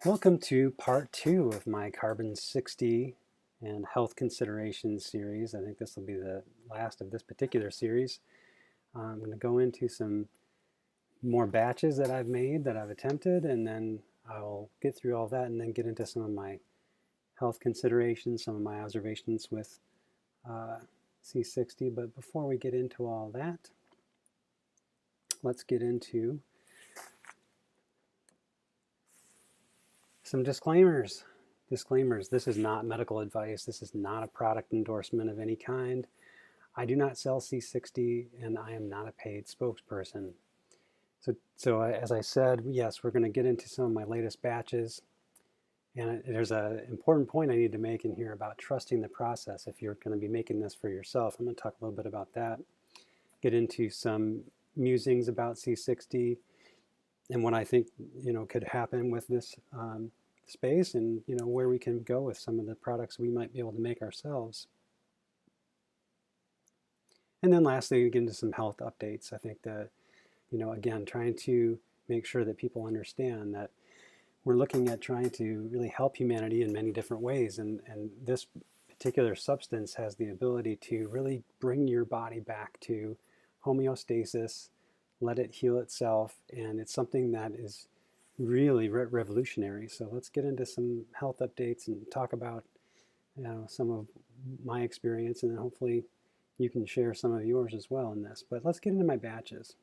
Welcome to part 2 of my Carbon 60 and health considerations series. I think this will be the last of this particular series. I'm going to go into some more batches that I've made, that I've attempted, and then I'll get through all that and then get into some of my health considerations, some of my observations with C60. But before we get into all that, let's get into some disclaimers. Disclaimers, this is not medical advice. This is not a product endorsement of any kind. I do not sell C60 and I am not a paid spokesperson. So as I said, yes, we're going to get into some of my latest batches. And there's an important point I need to make in here about trusting the process if you're going to be making this for yourself. I'm going to talk a little bit about that. Get into some musings about C60 and what I think could happen with this space, and where we can go with some of the products we might be able to make ourselves. And then lastly, we get into some health updates. I think that again, trying to make sure that people understand that we're looking at trying to really help humanity in many different ways, and this particular substance has the ability to really bring your body back to homeostasis, let it heal itself, and it's something that is really revolutionary. So let's get into some health updates and talk about some of my experience, and then hopefully you can share some of yours as well in this. But let's get into my batches.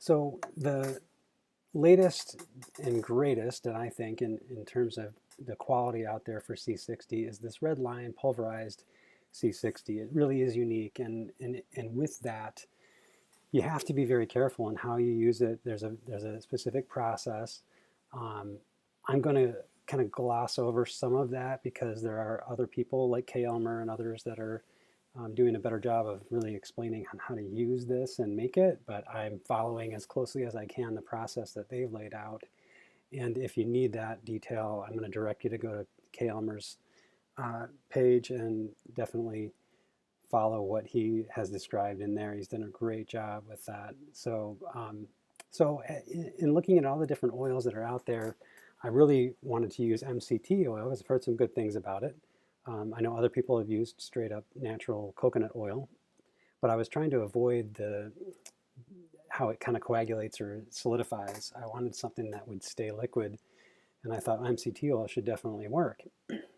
So the latest and greatest that I think in terms of the quality out there for C60 is this red line pulverized C60. It really is unique, and with that, you have to be very careful in how you use it. There's a specific process. I'm going to kind of gloss over some of that because there are other people like Kay Elmer and others that are doing a better job of really explaining on how to use this and make it, but I'm following as closely as I can the process that they've laid out. And if you need that detail, I'm going to direct you to go to Kay Elmer's page and definitely follow what he has described in there. He's done a great job with that. So in looking at all the different oils that are out there, I really wanted to use MCT oil because I've heard some good things about it. I know other people have used straight up natural coconut oil, but I was trying to avoid how it kind of coagulates or solidifies. I wanted something that would stay liquid, and I thought MCT oil should definitely work.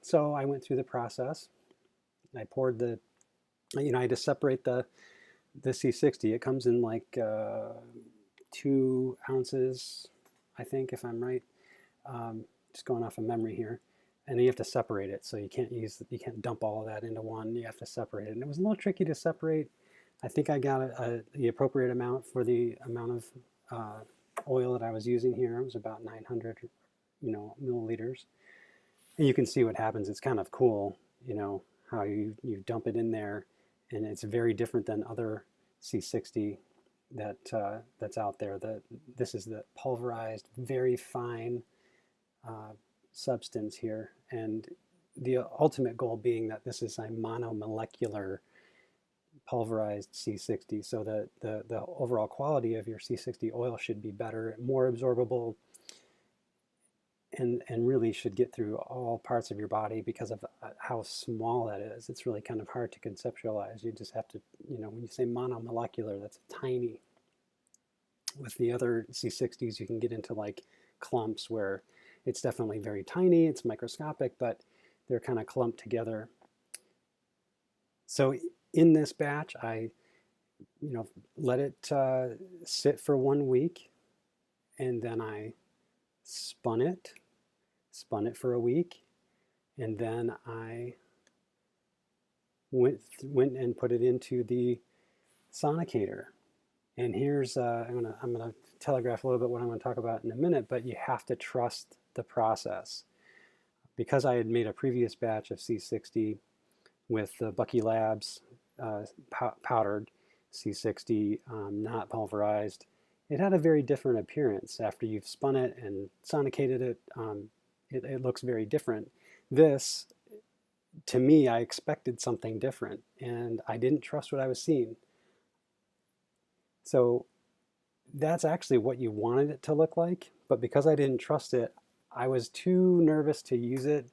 So I went through the process. I poured I had to separate the C60. It comes in like 2 ounces, I think, if I'm right. Just going off of memory here. And you have to separate it, so you can't dump all of that into one. You have to separate it. And it was a little tricky to separate. I think I got the appropriate amount for the amount of oil that I was using here. It was about 900, milliliters. And you can see what happens. It's kind of cool, how you dump it in there, and it's very different than other C60 that's out there. This is the pulverized, very fine substance here, and the ultimate goal being that this is a monomolecular pulverized C60, so that the overall quality of your C60 oil should be better, more absorbable, and really should get through all parts of your body because of how small that is. It's really kind of hard to conceptualize. You just have to, when you say monomolecular, that's tiny. With the other C60s, you can get into like clumps where it's definitely very tiny, it's microscopic, but they're kind of clumped together. So in this batch, I let it sit for 1 week, and then I spun it for a week, and then I went and put it into the Sonicator. And here's I'm gonna telegraph a little bit what I'm going to talk about in a minute, but you have to trust the process. Because I had made a previous batch of C60 with the Bucky Labs powdered C60, not pulverized, it had a very different appearance. After you've spun it and sonicated it, it looks very different. This, to me, I expected something different, and I didn't trust what I was seeing. So that's actually what you wanted it to look like, but because I didn't trust it, I was too nervous to use it.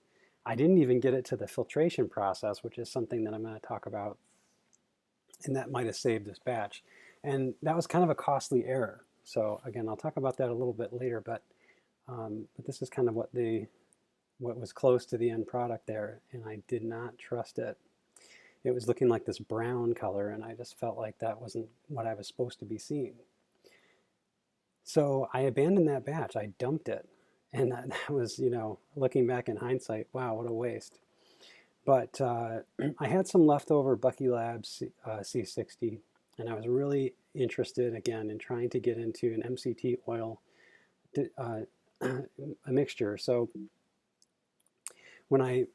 I didn't even get it to the filtration process, which is something that I'm going to talk about, and that might have saved this batch. And that was kind of a costly error. So again, I'll talk about that a little bit later, but this is kind of what was close to the end product there, and I did not trust it. It was looking like this brown color, and I just felt like that wasn't what I was supposed to be seeing. So I abandoned that batch. I dumped it. And that was, looking back in hindsight, wow, what a waste. But I had some leftover Bucky Labs C60, and I was really interested, again, in trying to get into an MCT oil a mixture. So when I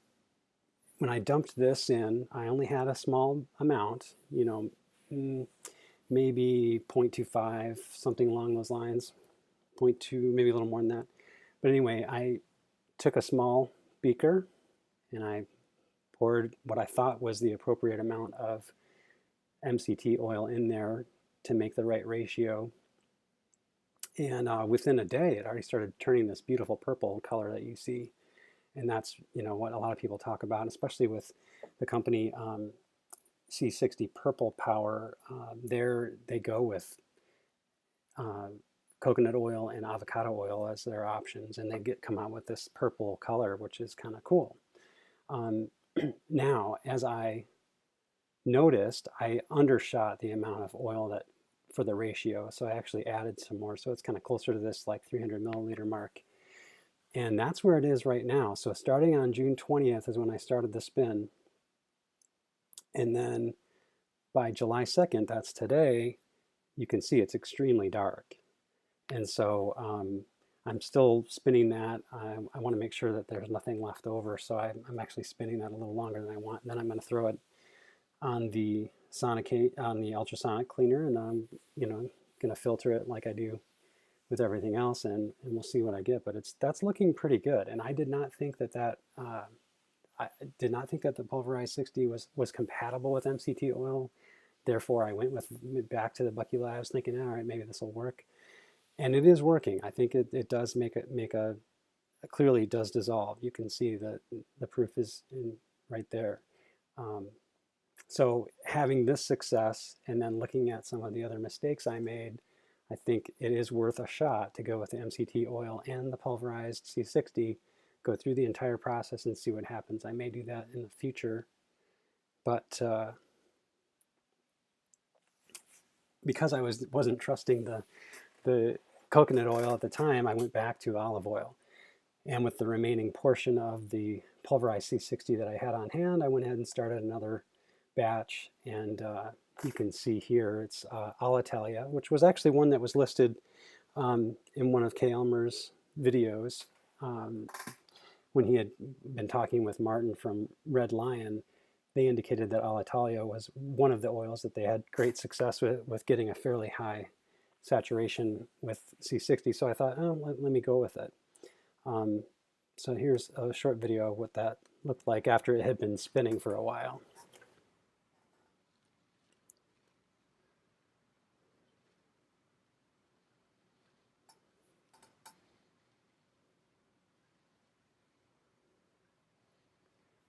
dumped this in, I only had a small amount, maybe 0.25, something along those lines, 0.2, maybe a little more than that. But anyway, I took a small beaker and I poured what I thought was the appropriate amount of MCT oil in there to make the right ratio. And within a day, it already started turning this beautiful purple color that you see. And that's what a lot of people talk about, especially with the company C60 Purple Power. They go with coconut oil and avocado oil as their options, and they come out with this purple color, which is kind of cool. Now, as I noticed, I undershot the amount of oil that for the ratio, so I actually added some more. So it's kind of closer to this like 300 milliliter mark. And that's where it is right now. So starting on June 20th is when I started the spin. And then by July 2nd, that's today, you can see it's extremely dark. And so I'm still spinning that. I want to make sure that there's nothing left over. So I'm actually spinning that a little longer than I want. And then I'm going to throw it on the ultrasonic cleaner, and I'm going to filter it like I do with everything else, and we'll see what I get. But that's looking pretty good. And I did not think that I did not think that the Pulverized 60 was compatible with MCT oil. Therefore, I went back to the Bucky Labs thinking, all right, maybe this will work. And it is working. I think it does make a clearly does dissolve. You can see that the proof is right there. So having this success and then looking at some of the other mistakes I made, I think it is worth a shot to go with the MCT oil and the Pulverized C60, go through the entire process and see what happens. I may do that in the future, but because I wasn't trusting the coconut oil at the time, I went back to olive oil. And with the remaining portion of the Pulverized C60 that I had on hand, I went ahead and started another batch. And you can see here it's Alitalia, which was actually one that was listed in one of Kay Elmer's videos when he had been talking with Martin from Red Lion. They indicated that Alitalia was one of the oils that they had great success with getting a fairly high saturation with C60. So I thought, oh, let me go with it. So here's a short video of what that looked like after it had been spinning for a while.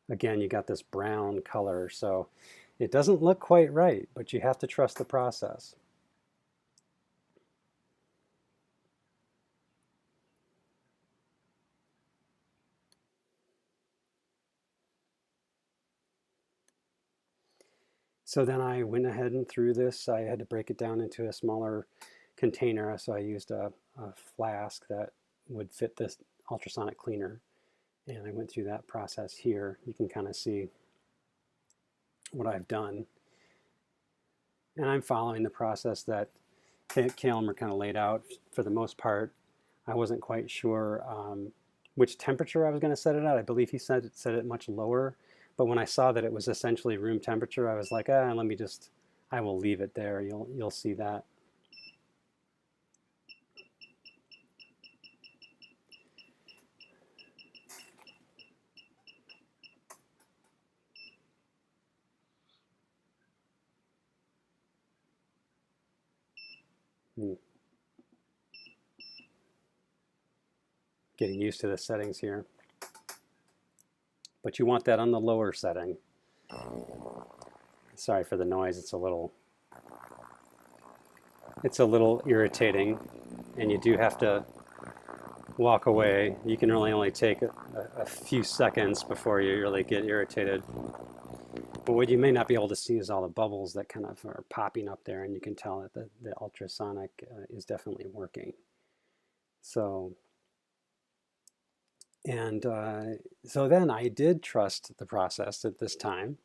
Again, you got this brown color, so it doesn't look quite right, but you have to trust the process. So then I went ahead and threw this. I had to break it down into a smaller container, so I used a flask that would fit this ultrasonic cleaner. And I went through that process here. You can kind of see what I've done. And I'm following the process that Kay Elmer kind of laid out for the most part. I wasn't quite sure which temperature I was going to set it at. I believe he set it much lower. But when I saw that it was essentially room temperature, I was like, I will leave it there. You'll see that. Hmm. getting used to the settings here. But you want that on the lower setting. Sorry for the noise, it's a little irritating, and you do have to walk away. You can really only take a few seconds before you really get irritated. But what you may not be able to see is all the bubbles that kind of are popping up there, and you can tell that the ultrasonic is definitely working. So, and so then I did trust the process at this time.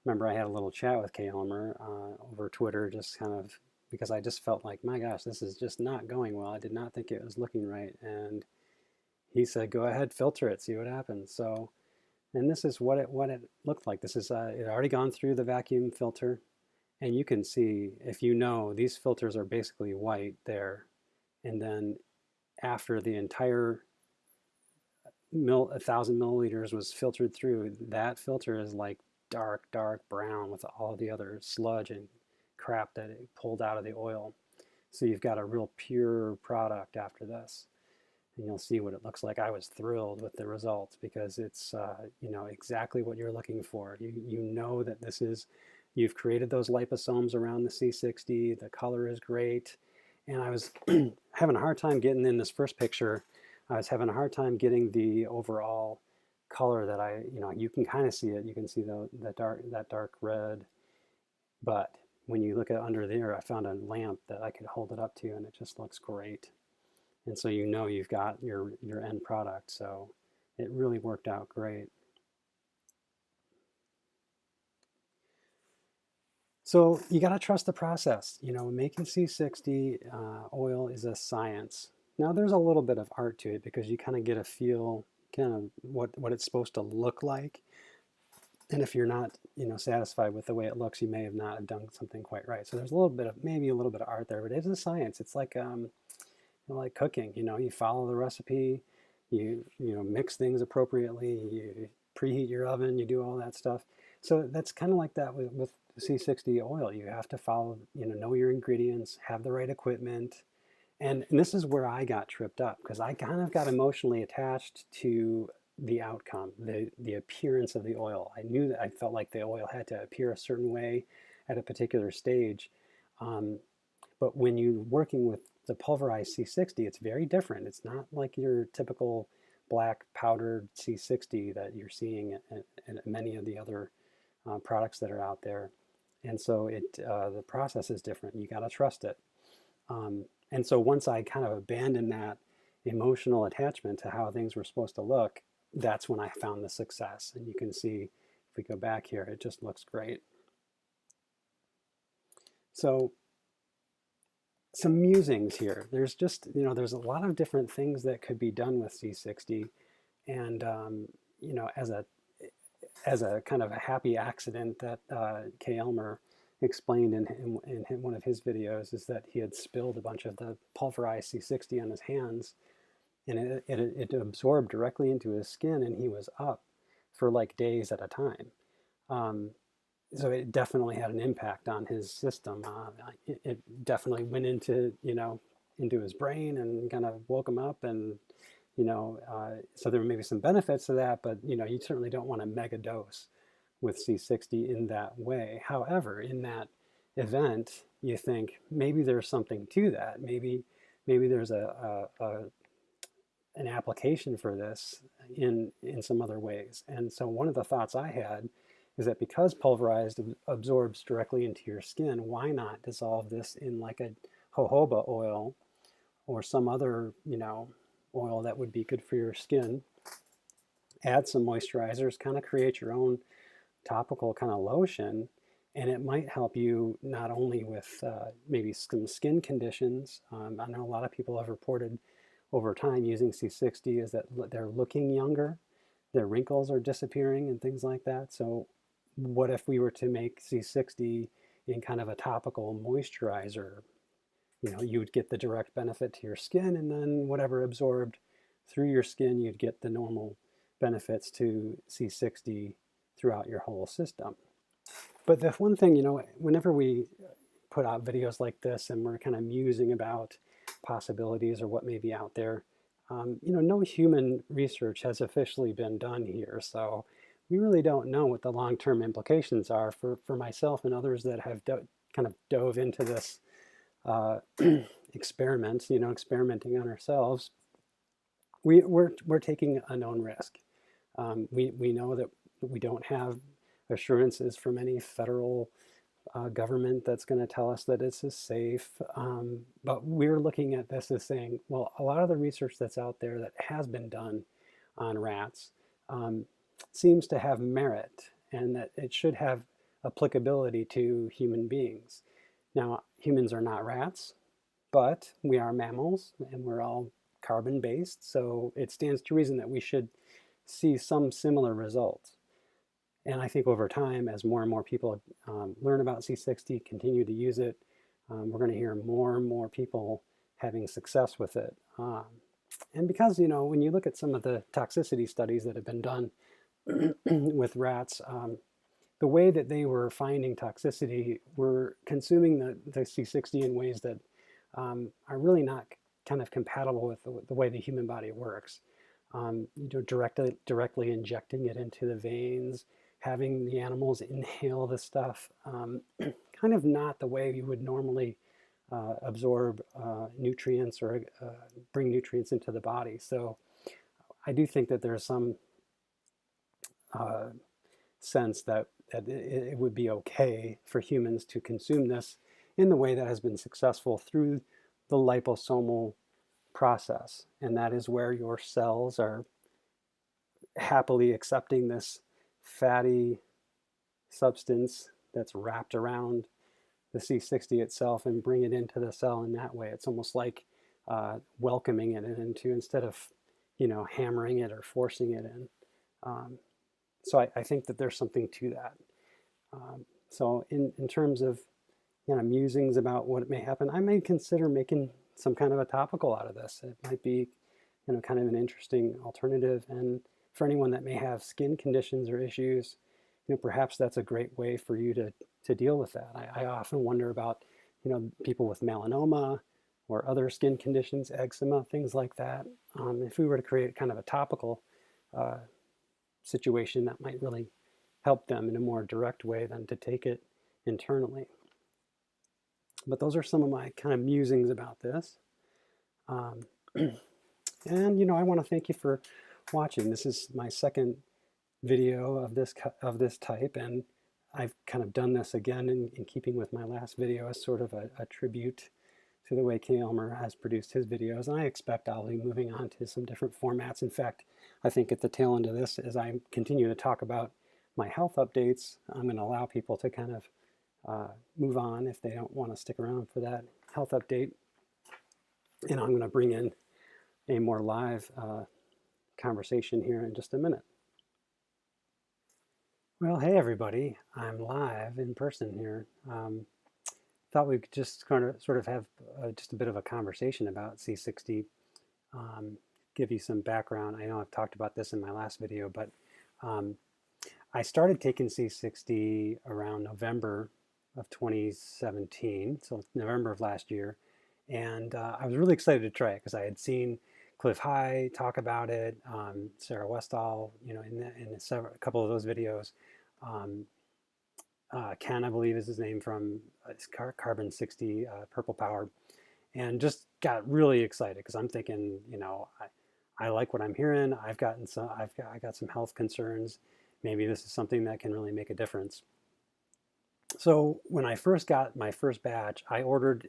Remember, I had a little chat with Kay Elmer over Twitter, just kind of because I just felt like, my gosh, this is just not going well. I did not think it was looking right. And he said, go ahead, filter it, see what happens. So, and this is what it looked like. This is, it had already gone through the vacuum filter. And you can see, if you know, these filters are basically white there. And then after the entire 1,000 milliliters was filtered through, that filter is like dark brown with all the other sludge and crap that it pulled out of the oil. So you've got a real pure product after this. And you'll see what it looks like. I was thrilled with the results because it's you know, exactly what you're looking for. You know that this is, you've created those liposomes around the C60, the color is great. And I was having a hard time getting in this first picture. I was having a hard time getting the overall color that you know, you can kind of see it. You can see that dark red. But when you look at under there, I found a lamp that I could hold it up to, and it just looks great. And so you know you've got your end product. So it really worked out great. So you got to trust the process. You know, making C60 oil is a science. Now there's a little bit of art to it because you kind of get a feel, kind of what it's supposed to look like. And if you're not, you know, satisfied with the way it looks, you may have not done something quite right. So there's a little bit of, maybe a little bit of art there, but it is a science. It's like cooking. You know, you follow the recipe, you know, mix things appropriately, you preheat your oven, you do all that stuff. So that's kind of like that with C60 oil. You have to follow, you know your ingredients, have the right equipment. And this is where I got tripped up because I kind of got emotionally attached to the outcome, the appearance of the oil. I knew that I felt like the oil had to appear a certain way at a particular stage. But when you're working with the pulverized C60, it's very different. It's not like your typical black powdered C60 that you're seeing in many of the other products that are out there. And so the process is different. You got to trust it. And so once I kind of abandoned that emotional attachment to how things were supposed to look, that's when I found the success. And you can see, if we go back here, it just looks great. So some musings here. There's just, you know, there's a lot of different things that could be done with C60. And, you know, as a kind of a happy accident that Kay Elmer explained in one of his videos, is that he had spilled a bunch of the pulverized C60 on his hands, and it absorbed directly into his skin, and he was up for like days at a time. So it definitely had an impact on his system. It definitely went into, you know, into his brain and kind of woke him up, and you know, so there may be some benefits to that, but you know, you certainly don't want a mega dose with C60 in that way. However, in that event, you think maybe there's something to that. Maybe there's an application for this in some other ways. And so one of the thoughts I had is that because pulverized absorbs directly into your skin, why not dissolve this in like a jojoba oil or some other, you know, oil that would be good for your skin? Add some moisturizers, kind of create your own topical kind of lotion, and it might help you not only with maybe some skin conditions. I know a lot of people have reported over time using C60 is that they're looking younger, their wrinkles are disappearing and things like that. So what if we were to make C60 in kind of a topical moisturizer? You know, you would get the direct benefit to your skin, and then whatever absorbed through your skin, you'd get the normal benefits to C60 throughout your whole system. But the one thing, you know, whenever we put out videos like this and we're kind of musing about possibilities or what may be out there, No human research has officially been done here, so we really don't know what the long-term implications are for myself and others that have kind of dove into this uh, experiment, experimenting on ourselves. We're taking a known risk. We know that we don't have assurances from any federal government that's going to tell us that this is safe. But we're looking at this as saying, well, a lot of the research that's out there that has been done on rats um, seems to have merit and that it should have applicability to human beings. Now, humans are not rats, but we are mammals and we're all carbon based, so it stands to reason that we should see some similar results. And I think over time, as more and more people learn about C60, continue to use it, we're going to hear more and more people having success with it. And because, when you look at some of the toxicity studies that have been done with rats, the way that they were finding toxicity were consuming the C60 in ways that are really not kind of compatible with the way the human body works. Directly injecting it into the veins, having the animals inhale the stuff, kind of not the way you would normally absorb nutrients or bring nutrients into the body. So I do think that there's some uh, sense that it would be okay for humans to consume this in the way that has been successful through the liposomal process. And that is where your cells are happily accepting this fatty substance that's wrapped around the C60 itself and bring it into the cell in that way. It's almost like welcoming it into, instead of hammering it or forcing it in. So I think that there's something to that. So in terms of musings about what may happen, I may consider making some kind of a topical out of this. It might be kind of an interesting alternative. And for anyone that may have skin conditions or issues, perhaps that's a great way for you to deal with that. I often wonder about people with melanoma or other skin conditions, eczema, things like that. If we were to create kind of a topical situation, that might really help them in a more direct way than to take it internally. But those are some of my kind of musings about this. And I want to thank you for watching. This is my second video of this type, and I've kind of done this again in keeping with my last video as sort of a tribute to the way Kay Elmer has produced his videos. And I expect I'll be moving on to some different formats. In fact, I think at the tail end of this, as I continue to talk about my health updates, I'm going to allow people to kind of move on if they don't want to stick around for that health update. And I'm going to bring in a more live conversation here in just a minute. Well, hey everybody, I'm live in person here. Thought we could just kind of sort of have just a bit of a conversation about C60, give you some background. I know I've talked about this in my last video, but I started taking C60 around November of 2017, so November of last year, and I was really excited to try it because I had seen Cliff High talk about it, Sarah Westall, in a couple of those videos. Ken, I believe is his name, from Carbon 60 Purple Power, and just got really excited because I'm thinking, I like what I'm hearing. I got some health concerns. Maybe this is something that can really make a difference. So when I first got my first batch, I ordered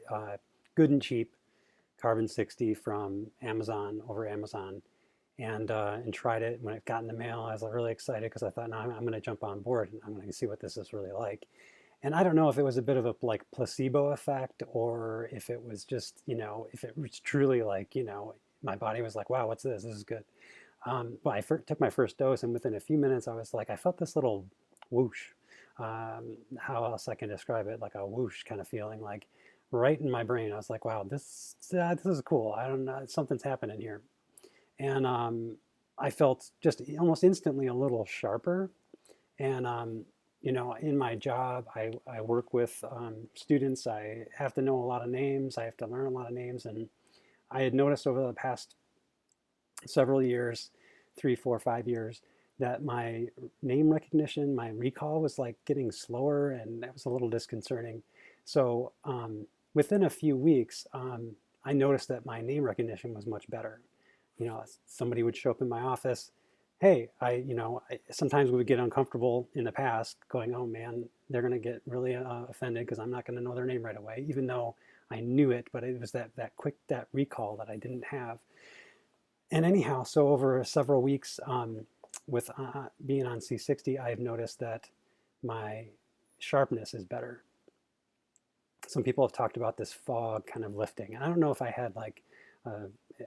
good and cheap Carbon 60 from Amazon, over Amazon, and tried it. When it got in the mail, I was really excited because I thought, no, I'm going to jump on board and I'm going to see what this is really like. And I don't know if it was a bit of a placebo effect, or if it was just, if it was truly my body was like, wow, what's this? This is good. But I took my first dose, and within a few minutes, I was like, I felt this little whoosh. How else I can describe it? Like a whoosh kind of feeling, like right in my brain. I was like, wow, this is cool. I don't know, something's happening here. And I felt just almost instantly a little sharper. And in my job, I work with students. I have to know a lot of names. I have to learn a lot of names. And I had noticed over the past several years, 3, 4, 5 years, that my name recognition, my recall was like getting slower, and that was a little disconcerting. So within a few weeks, I noticed that my name recognition was much better. You know, somebody would show up in my office. Hey, sometimes we would get uncomfortable in the past going, oh man, they're going to get really offended because I'm not going to know their name right away, even though I knew it, but it was that recall that I didn't have. And anyhow, so over several weeks with being on C60, I've noticed that my sharpness is better. Some people have talked about this fog kind of lifting. And I don't know if I had like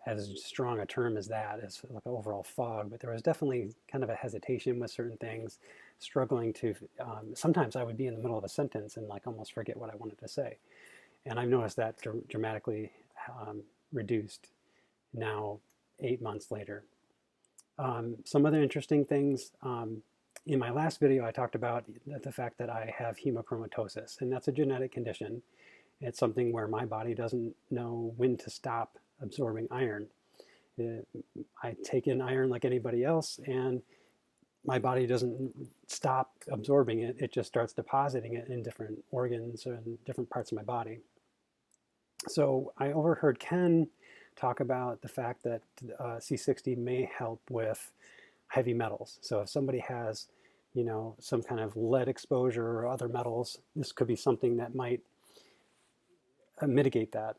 as strong a term as that, as like an overall fog, but there was definitely kind of a hesitation with certain things, struggling to, sometimes I would be in the middle of a sentence and like almost forget what I wanted to say. And I've noticed that dramatically reduced now 8 months later. Some other interesting things. In my last video, I talked about the fact that I have hemochromatosis, and that's a genetic condition. It's something where my body doesn't know when to stop absorbing iron. I take in iron like anybody else, and my body doesn't stop absorbing it. It just starts depositing it in different organs and different parts of my body. So I overheard Ken talk about the fact that C60 may help with heavy metals. So if somebody has, some kind of lead exposure or other metals, this could be something that might mitigate that,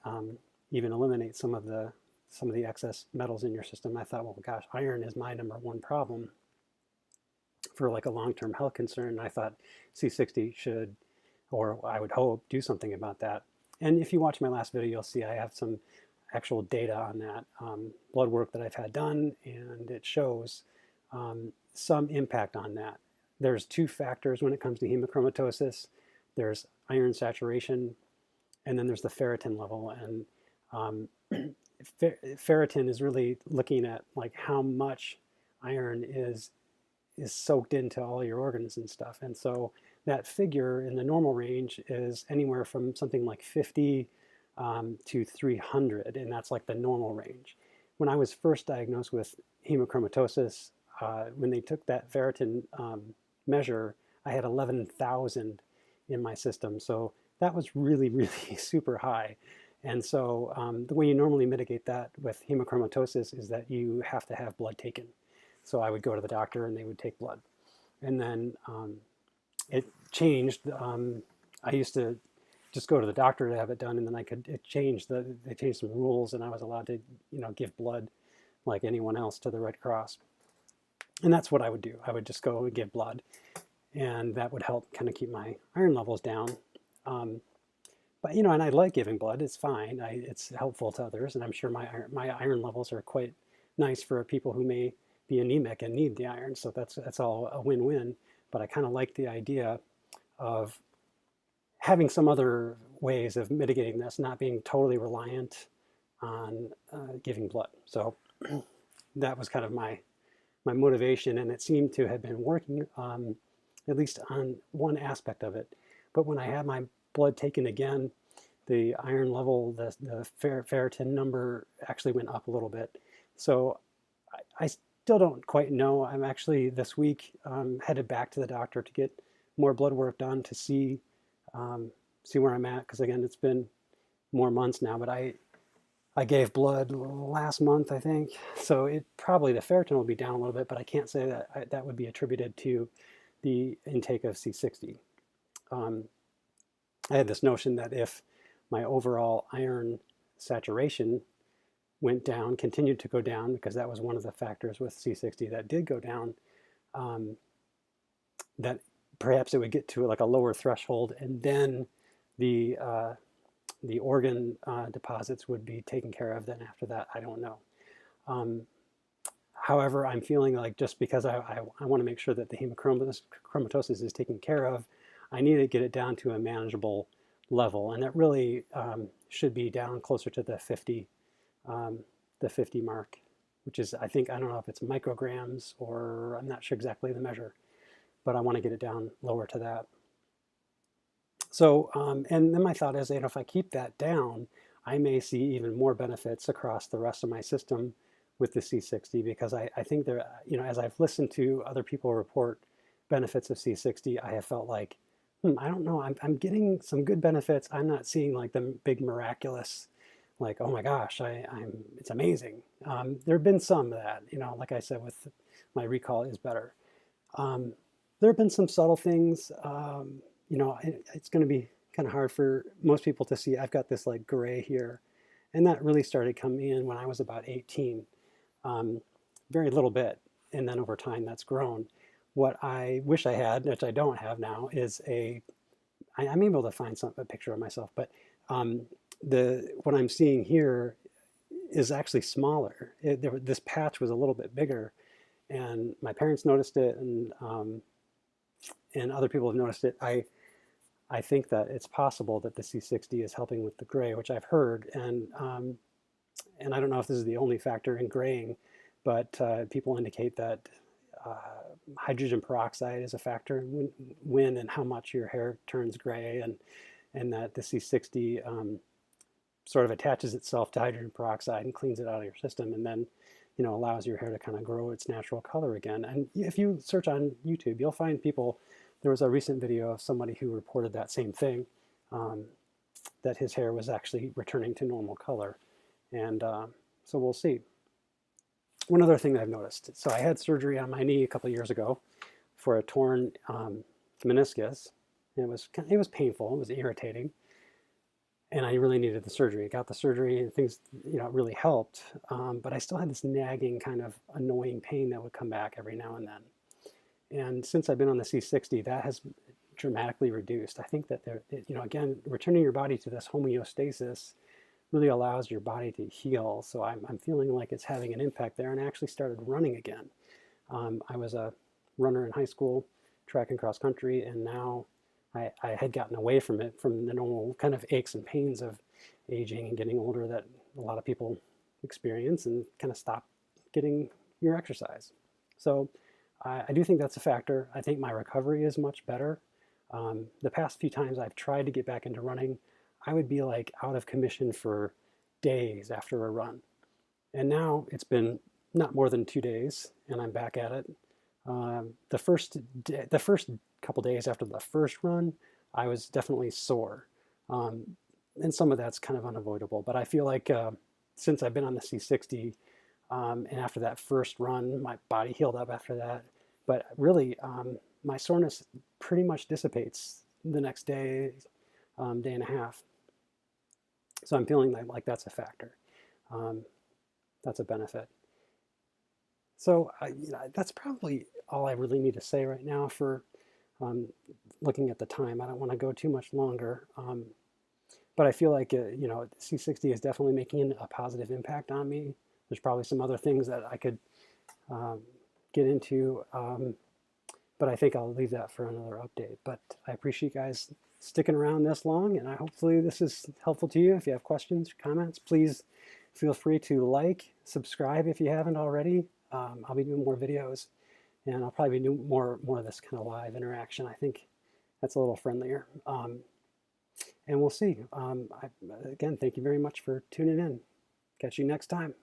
even eliminate some of the excess metals in your system. I thought, well, gosh, iron is my #1 problem for like a long-term health concern. And I thought C60 should, or I would hope, do something about that. And if you watch my last video, you'll see I have some actual data on that blood work that I've had done, and it shows some impact on that. There's 2 factors when it comes to hemochromatosis. There's iron saturation, and then there's the ferritin level. And ferritin is really looking at like how much iron is soaked into all your organs and stuff. And so that figure in the normal range is anywhere from something like 50 to 300, and that's like the normal range. When I was first diagnosed with hemochromatosis, when they took that ferritin measure, I had 11,000 in my system. So that was really, really super high. And so the way you normally mitigate that with hemochromatosis is that you have to have blood taken. So I would go to the doctor and they would take blood. And then it changed. I used to just go to the doctor to have it done, and then they changed some rules, and I was allowed to, give blood like anyone else to the Red Cross. And that's what I would do. I would just go and give blood, and that would help kind of keep my iron levels down. But, and I like giving blood. It's fine. It's helpful to others, and I'm sure my iron levels are quite nice for people who may be anemic and need the iron. So that's all a win-win. But I kind of like the idea of having some other ways of mitigating this, not being totally reliant on giving blood. So that was kind of my motivation, and it seemed to have been working, at least on one aspect of it. But when I had my blood taken again, the iron level, the ferritin number actually went up a little bit. So I still don't quite know. I'm actually this week headed back to the doctor to get more blood work done to see where I'm at, because again, it's been more months now, but I gave blood last month, I think. So probably the ferritin will be down a little bit, but I can't say that that would be attributed to the intake of C60. I had this notion that if my overall iron saturation went down, continued to go down, because that was one of the factors with C60 that did go down, that perhaps it would get to like a lower threshold, and then the organ deposits would be taken care of. Then after that, I don't know. However, I'm feeling like just because I want to make sure that the hemochromatosis is taken care of, I need to get it down to a manageable level, and it really should be down closer to the 50 mark, which is, I don't know if it's micrograms, or I'm not sure exactly the measure, but I want to get it down lower to that. So, and then my thought is, if I keep that down, I may see even more benefits across the rest of my system with the C60 because I think there, as I've listened to other people report benefits of C60, I have felt like, I don't know, I'm getting some good benefits. I'm not seeing like the big miraculous, like, oh my gosh, it's amazing. There have been some of that, like I said, with my recall is better. There have been some subtle things, it's going to be kind of hard for most people to see. I've got this like gray here, and that really started coming in when I was about 18, very little bit, and then over time that's grown. What I wish I had, which I don't have now, is I'm able to find a picture of myself, but what I'm seeing here is actually smaller. This patch was a little bit bigger, and my parents noticed it, and other people have noticed it. I think that it's possible that the C60 is helping with the gray, which I've heard, and I don't know if this is the only factor in graying, but people indicate that hydrogen peroxide is a factor when and how much your hair turns gray, and that the C60 sort of attaches itself to hydrogen peroxide and cleans it out of your system, and then allows your hair to kind of grow its natural color again. And if you search on YouTube, you'll find people. There was a recent video of somebody who reported that same thing, that his hair was actually returning to normal color. And so we'll see. One other thing that I've noticed. So I had surgery on my knee a couple of years ago for a torn meniscus. And it was painful. It was irritating. And I really needed the surgery. I got the surgery and things, really helped. But I still had this nagging kind of annoying pain that would come back every now and then. And since I've been on the C60, that has dramatically reduced. I think that again, returning your body to this homeostasis really allows your body to heal. So I'm feeling like it's having an impact there, and I actually started running again. I was a runner in high school, track and cross country, and now I had gotten away from it, from the normal kind of aches and pains of aging and getting older that a lot of people experience, and kind of stop getting your exercise. So I do think that's a factor. I think my recovery is much better. The past few times I've tried to get back into running, I would be like out of commission for days after a run. And now it's been not more than 2 days, and I'm back at it. The first couple days after the first run, I was definitely sore. And some of that's kind of unavoidable. But I feel like since I've been on the C60, and after that first run, my body healed up after that. But really, my soreness pretty much dissipates the next day, day and a half. So I'm feeling like that's a factor. That's a benefit. So that's probably all I really need to say right now for looking at the time. I don't want to go too much longer. But I feel like, C60 is definitely making a positive impact on me. There's probably some other things that I could get into, but I think I'll leave that for another update. But I appreciate you guys sticking around this long, and hopefully this is helpful to you. If you have questions or comments, please feel free to like, subscribe if you haven't already. I'll be doing more videos, and I'll probably be doing more of this kind of live interaction. I think that's a little friendlier. And we'll see. Again, thank you very much for tuning in. Catch you next time.